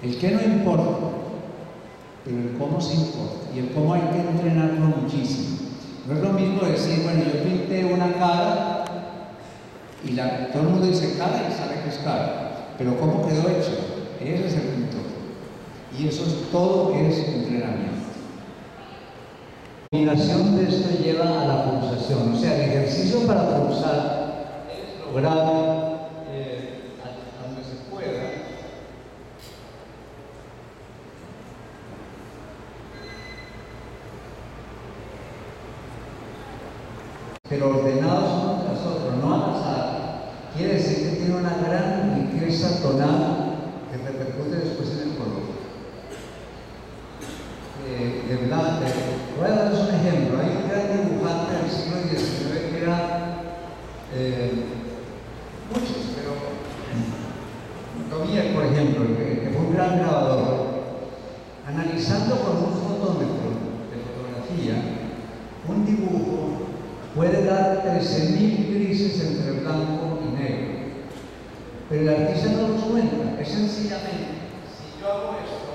El qué no importa, pero el cómo sí importa. Y el cómo hay que entrenarlo muchísimo. No es lo mismo decir, bueno, yo pinté una cara y todo el mundo dice cara y sabe que es cara. Pero ¿cómo quedó hecho? Ese es el pintor. Y eso es todo es entrenamiento. La combinación de esto lleva a la pulsación. O sea, el ejercicio para pulsar es lograr donde se pueda. Pero ordenados uno tras otro, no al azar. Quiere decir que tiene una gran riqueza tonal que repercute después en el color. Voy a darles un ejemplo. Hay un gran dibujante del siglo XIX que era muchos, pero Gomier, por ejemplo, que fue un gran grabador, analizando con un fotómetro de fotografía, un dibujo puede dar 13.000 grises entre blanco y negro, pero el artista no los cuenta. Es sencillamente, si yo hago esto,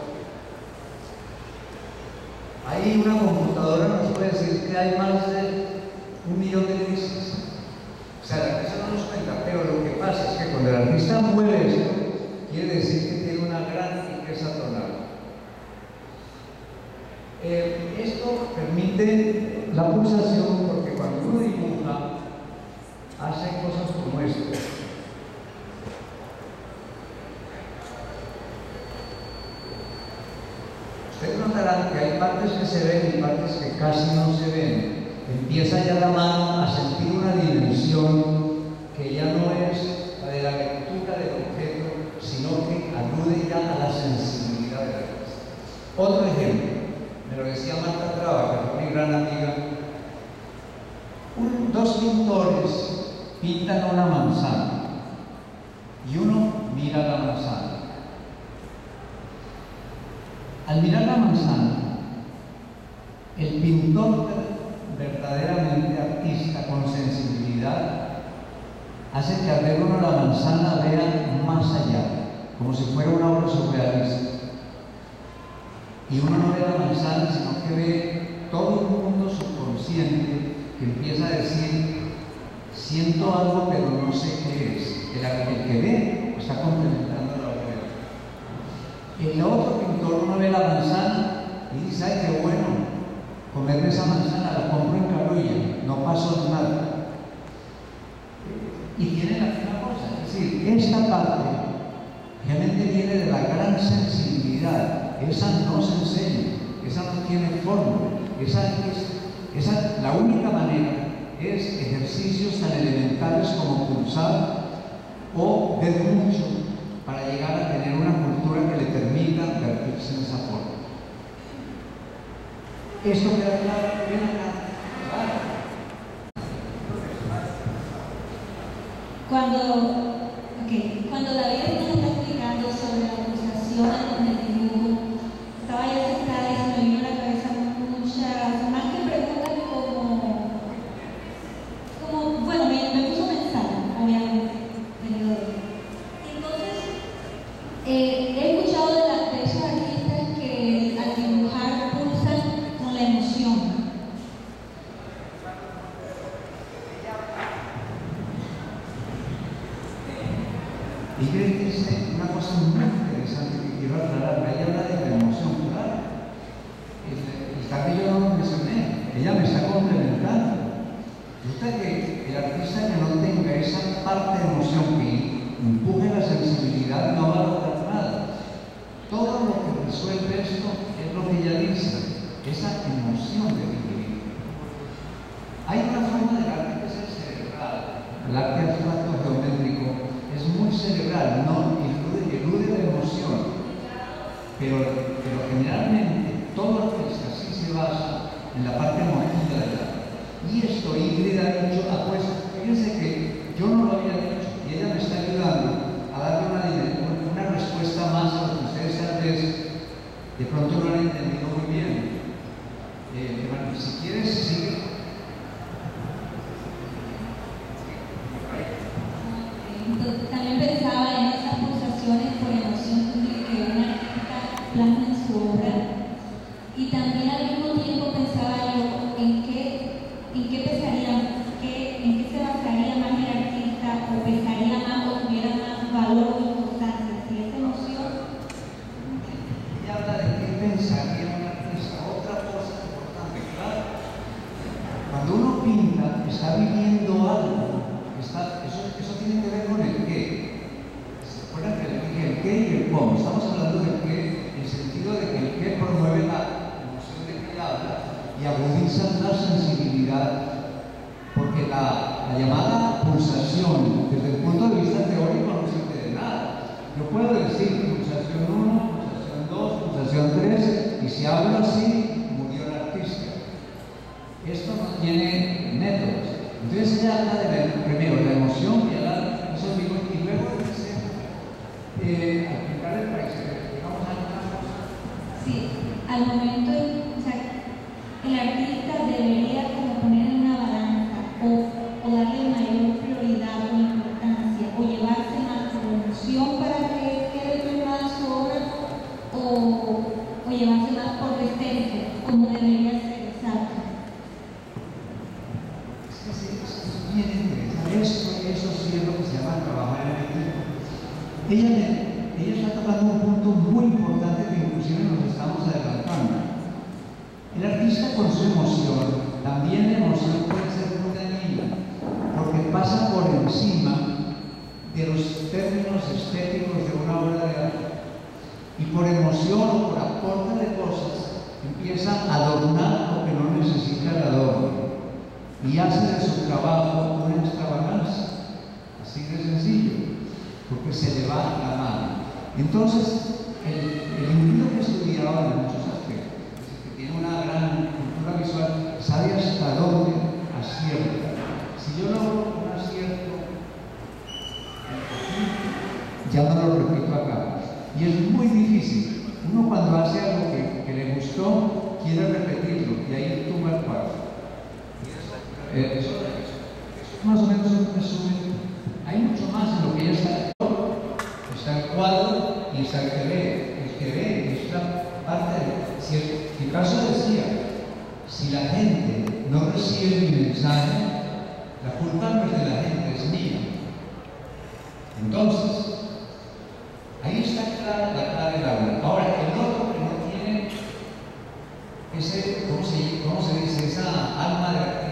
ahí una computadora nos puede decir que hay más de 1.000.000 de grises. O sea, el artista no nos cuenta, pero lo que pasa es que cuando el artista mueve esto, quiere decir que tiene una gran riqueza tonal. Esto permite la pulsación porque cuando uno dibuja, hace cosas como esto. Ustedes notarán que hay partes que se ven y partes que casi no se ven. Empieza ya la mano a sentir una dimensión que ya no es la de la lectura del objeto, sino que alude ya a la sensibilidad del artista. Otro ejemplo, me lo decía Marta Traba, que fue mi gran amiga. Dos pintores pintan una manzana y uno mira la manzana. Al mirar la manzana, el pintor verdaderamente artista con sensibilidad hace que al ver uno la manzana vea más allá, como si fuera una obra surrealista. Y uno no ve la manzana, sino que ve todo un mundo subconsciente que empieza a decir, siento algo pero no sé qué es. El que ve está complementando la obra. El otro pintor no ve la manzana y dice, ay, qué bueno, comerme esa manzana, la compro en Carulla, no pasó nada. Y tiene la misma cosa, es decir, esta parte realmente viene de la gran sensibilidad, esa no se enseña, esa no tiene forma, la única manera es ejercicios tan elementales como pulsar o ver mucho para llegar a tener una cultura que le permita vertirse en esa forma. ¿Esto queda claro? ¿Bien acá? Cuando David nos está explicando sobre la pulsación en el dibujo, estaba ya sentada y se me vino a la cabeza muchas, más que preguntas como bueno, me puso a pensar, obviamente, entonces, he escuchado de esos artistas que al dibujar pulsan con la emoción. Y ella dice una cosa muy interesante que quiero aclarar. Ella habla de la emoción, claro. El cabello no lo mencioné, ella me está complementando. Resulta que el artista que no tenga esa parte de emoción que empuje la sensibilidad no va a lograr nada. Todo lo que resuelve esto es lo que ella dice, esa emoción de vivir. Hay una forma del arte que es el cerebral, el arte abstracto geométrico. Es muy cerebral, no elude la emoción, pero generalmente todo artista sí se basa en la parte emotiva del arte. Y esto Ingrid ha dicho, fíjense que yo no lo había dicho y ella me está ayudando a darle una respuesta más a lo que ustedes tal vez de pronto no han entendido muy bien. Si quieres, sigue. También pensaba en esas pulsaciones por emoción que una la llamada pulsación, desde el punto de vista teórico no sirve de nada. Yo puedo decir pulsación 1, pulsación 2, pulsación 3, y si hablo así, murió el artista. Esto no tiene métodos. Entonces ella habla de primero la emoción y habla de esos vivos, y luego dice aplicar el paisaje. Vamos a una cosa. Sí, al momento, o sea, el artista debería como poner en una balanza o darle mayor prioridad o importancia o llevarse más promoción para que quede firmada su obra o llevarse más por decencia, como debería ser exacto. Eso sí es lo que se llama trabajar en equipo. Ella está tocando un punto muy importante que inclusive nos estamos adelantando. El artista con su emoción, también la emoción puede ser muy dañina, porque pasa por encima de los términos estéticos de una obra de arte. Y por emoción o por aporte de cosas, empieza a adornar lo que no necesita el adorno. Y hace de su trabajo una extravagancia, así de sencillo, porque se le va la mano. Entonces, el individuo que estudiaba en muchos aspectos, que tiene una gran cultura visual, sabe hasta dónde acierta. Si yo logro un acierto, ya no lo repito acá. Y es muy difícil. Uno cuando hace algo que le gustó, quiere repetirlo, y ahí tumba el cuadro. Eso es más o menos un resumen. Hay mucho más en lo que ella está el cuadro y está el que ve. El que ve es la parte de. Si Picasso decía, si la gente no recibe mi mensaje, la culpa no es de la gente, es mía. Entonces, ahí está la clave del aula. Ahora, el otro que no tiene ese, ¿cómo se dice? Esa alma de artista.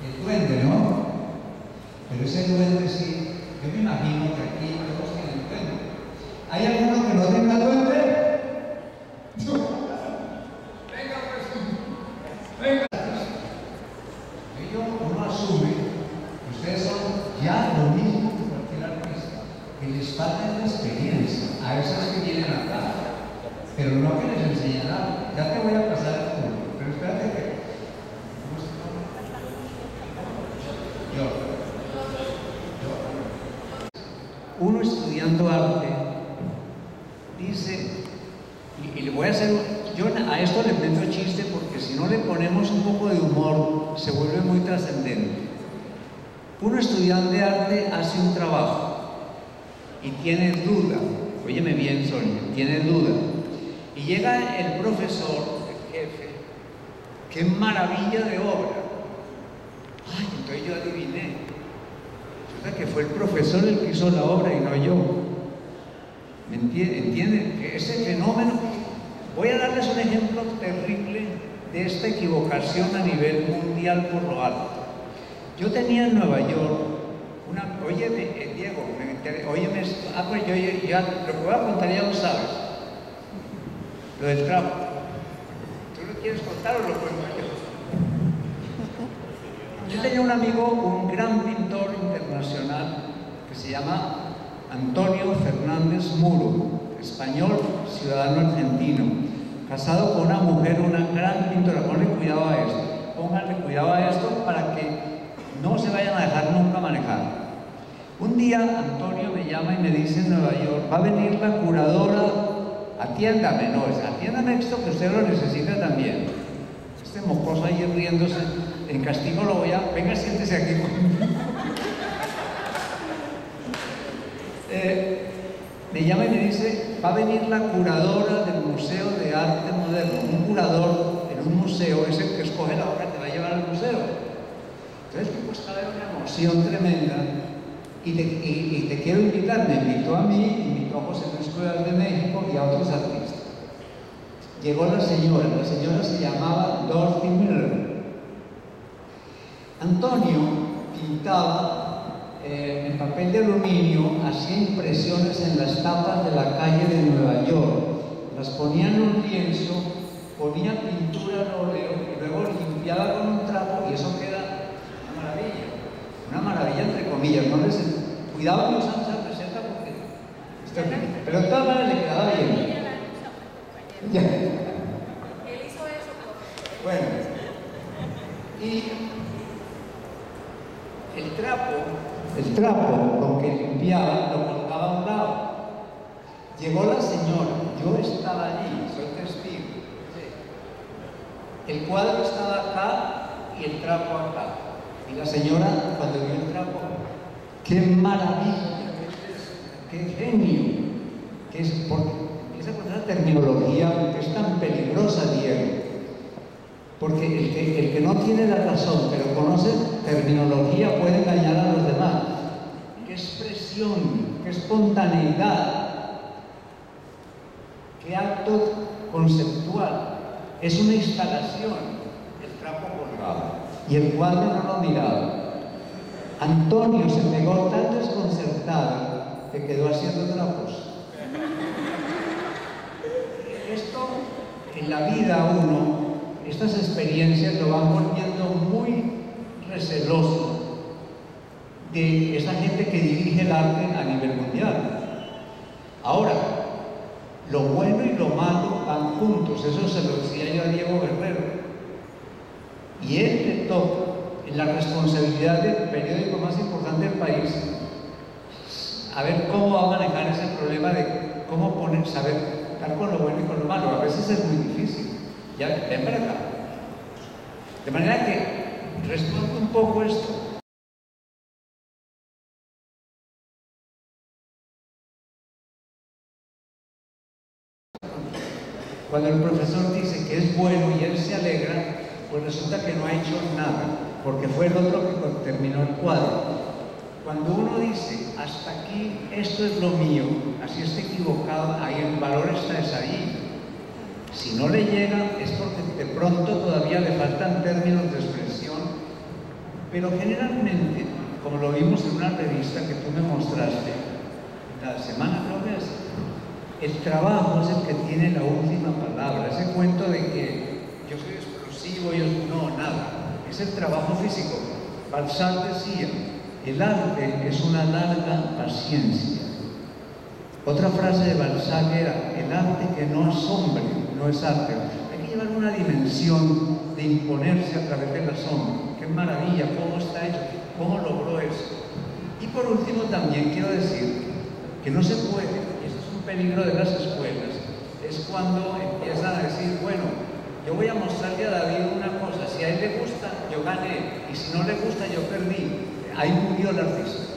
El duende, ¿no? Pero ese duende sí, yo me imagino que aquí todos tienen duende. ¿Hay alguno que no tenga duende? No. Venga, pues. Venga. Uno asume que ustedes son ya lo mismo que cualquier artista, que les falta la experiencia a esas que vienen acá, pero no que les enseñarán. Ya te voy a pasar el turno, pero espérate que. Uno estudiando arte dice, y le voy a hacer, yo a esto le meto chiste porque si no le ponemos un poco de humor se vuelve muy trascendente. Uno estudiante de arte hace un trabajo y tiene duda, óyeme bien Sonia, tiene duda, y llega el profesor, el jefe, qué maravilla de obra. Ay, entonces yo adiviné. Resulta que fue el profesor el que hizo la obra y no yo. ¿Me entienden? Que ese fenómeno. Voy a darles un ejemplo terrible de esta equivocación a nivel mundial por lo alto. Yo tenía en Nueva York una. Óyeme, Diego, óyeme esto. Pues yo ya lo que voy a contar ya lo sabes. Lo del trapo. ¿Tú lo quieres contar o lo cuento yo? Yo tenía un amigo, un gran pintor internacional que se llama Antonio Fernández Muro, español, ciudadano argentino, casado con una mujer, una gran pintora. Pónganle cuidado a esto para que no se vayan a dejar nunca manejar. Un día Antonio me llama y me dice en Nueva York, va a venir la curadora, atiéndame, no, atiéndame esto que usted lo necesita también. Este mocoso ahí riéndose. En castigo lo voy a... Venga, siéntese aquí conmigo. Me llama y me dice, va a venir la curadora del Museo de Arte Moderno. Un curador en un museo es el que escoge la obra que va a llevar al museo. Entonces, pues va a haber una emoción tremenda. Y te quiero invitar. Me invitó a mí, invitó a José Luis Cuevas de México y a otros artistas. Llegó la señora se llamaba Dorothy Miller. Antonio pintaba en papel de aluminio, hacía impresiones en las tapas de la calle de Nueva York, las ponía en un lienzo, ponía pintura al óleo y luego limpiaba con un trapo y eso queda una maravilla. una maravilla entre comillas, no les... Cuidado que usamos esa receta porque... Pero de todas maneras le quedaba bien. Ya. Él hizo eso. Bueno, y el trapo con que limpiaba lo colocaba a un lado. Llegó la señora, yo estaba allí, soy testigo. El cuadro estaba acá y el trapo acá. Y la señora, cuando vio el trapo, ¡qué maravilla! ¡Qué genio! Que es porque esa terminología que es tan peligrosa, Diego. Porque el que no tiene la razón, pero conoce terminología, puede engañar a los demás. ¡Qué expresión! ¡Qué espontaneidad! ¡Qué acto conceptual! Es una instalación, el trapo colgado, y el cuadro no lo miraba. Antonio se pegó tan desconcertado que quedó haciendo trapos. Esto, en la vida uno, estas experiencias lo van volviendo muy receloso de esa gente que dirige el arte a nivel mundial. Ahora, lo bueno y lo malo van juntos, eso se lo decía yo a Diego Guerrero. Y él le toca, en la responsabilidad del periódico más importante del país, a ver cómo va a manejar ese problema de cómo saber estar con lo bueno y con lo malo. A veces es muy difícil. Ya, ven para acá. De manera que respondo un poco esto. Cuando el profesor dice que es bueno y él se alegra, pues resulta que no ha hecho nada, porque fue el otro que terminó el cuadro. Cuando uno dice, hasta aquí, esto es lo mío, así está equivocado, ahí el valor es ahí. Si no le llega, es porque de pronto todavía le faltan términos de expresión, pero generalmente, como lo vimos en una revista que tú me mostraste, la semana creo que es, el trabajo es el que tiene la última palabra. Ese cuento de que yo soy explosivo, no, nada. Es el trabajo físico. Balzac decía, el arte es una larga paciencia. Otra frase de Balzac era, el arte que no asombre no es arte. Hay que llevar una dimensión de imponerse a través del asombro. ¡Qué maravilla! ¿Cómo está hecho? ¿Cómo logró eso? Y por último también quiero decir que no se puede, peligro de las escuelas es cuando empiezan a decir, bueno, yo voy a mostrarle a David una cosa, si a él le gusta, yo gané, y si no le gusta, yo perdí. Ahí murió el artista.